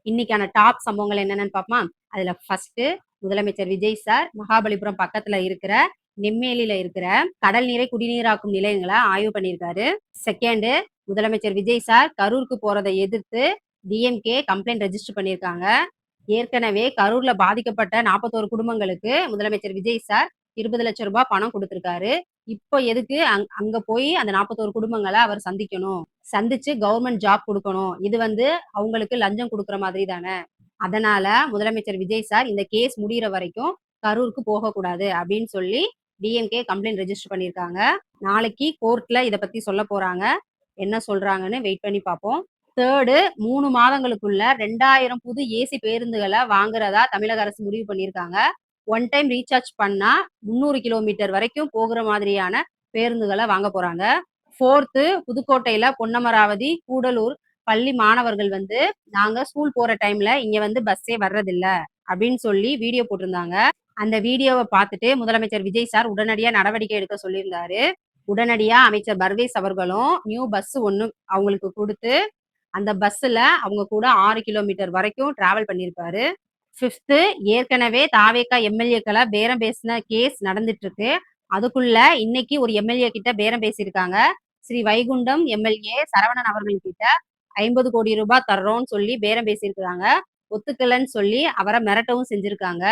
இன்னைக்கான டாப் சம்பவங்கள் என்னென்னு பார்ப்போமா? அதுல ஃபர்ஸ்ட் முதலமைச்சர் விஜய் சார் மகாபலிபுரம் பக்கத்துல இருக்கிற நெம்மேலியில இருக்கிற கடல் நீரை குடிநீராக்கும் நிலையங்களை ஆய்வு பண்ணியிருக்காரு. செகண்ட், முதலமைச்சர் விஜய் சார் கரூருக்கு போறதை எதிர்த்து டிஎம்கே கம்ப்ளைண்ட் ரெஜிஸ்டர் பண்ணியிருக்காங்க. ஏற்கனவே கரூர்ல பாதிக்கப்பட்ட 41 குடும்பங்களுக்கு முதலமைச்சர் விஜய் சார் 20 லட்சம் ரூபாய் பணம் கொடுத்திருக்காரு. இப்போ எதுக்கு அங்க போய் அந்த 41 குடும்பங்களை அவர் சந்திக்கணும், சந்திச்சு கவர்மெண்ட் ஜாப் கொடுக்கணும்? இது அவங்களுக்கு லஞ்சம் கொடுக்குற மாதிரி தானே. அதனால முதலமைச்சர் விஜய் சார் இந்த கேஸ் முடிகிற வரைக்கும் கரூருக்கு போகக்கூடாது அப்படின்னு சொல்லி டிஎம்கே கம்ப்ளைண்ட் ரெஜிஸ்டர் பண்ணியிருக்காங்க. நாளைக்கு கோர்ட்ல இதை பத்தி சொல்ல போறாங்க. என்ன சொல்றாங்கன்னு வெயிட் பண்ணி பார்ப்போம். தேர்டு, 3 மாதங்களுக்குள்ள 2000 புது ஏசி பேருந்துகளை வாங்குறதா தமிழக அரசு முடிவு பண்ணியிருக்காங்க. ஒன் டைம் ரீசார்ஜ் பண்ணா 300 கிலோமீட்டர் வரைக்கும் போகிற மாதிரியான பேருந்துகளை வாங்க போறாங்க. ஃபோர்த்து, புதுக்கோட்டையில பொன்னமராவதி, கூடலூர் பள்ளி மாணவர்கள் நாங்க ஸ்கூல் போற டைம்ல இங்க பஸ்ஸே வர்றதில்ல அப்படின்னு சொல்லி வீடியோ போட்டிருந்தாங்க. அந்த வீடியோவை பார்த்துட்டு முதலமைச்சர் விஜய் சார் உடனடியா நடவடிக்கை எடுக்க சொல்லியிருந்தாரு. உடனடியா அமைச்சர் பர்வேஸ் அவர்களும் நியூ பஸ் ஒண்ணு அவங்களுக்கு கொடுத்து அந்த பஸ்ல அவங்க கூட 6 கிலோமீட்டர் வரைக்கும் டிராவல் பண்ணியிருப்பாரு. ஃபிஃப்த்து, ஏற்கனவே தாவேகா எம்எல்ஏக்களை பேரம் பேசின கேஸ் நடந்துட்டு இருக்கு. அதுக்குள்ள இன்னைக்கு ஒரு எம்எல்ஏ கிட்ட பேரம் பேசியிருக்காங்க. ஸ்ரீ வைகுண்டம் எம்எல்ஏ சரவணன் அவர்கள் கிட்ட 50 கோடி ரூபாய் தர்றோம்னு சொல்லி பேரம் பேசியிருக்காங்க. ஒத்துக்கலன்னு சொல்லி அவரை மிரட்டவும் செஞ்சிருக்காங்க.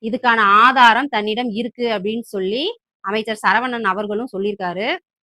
இதுக்கான ஆதாரம் தன்னிடம் இருக்கு அப்படின்னு சொல்லி அமைச்சர் சரவணன் அவர்களும் சொல்லியிருக்காரு.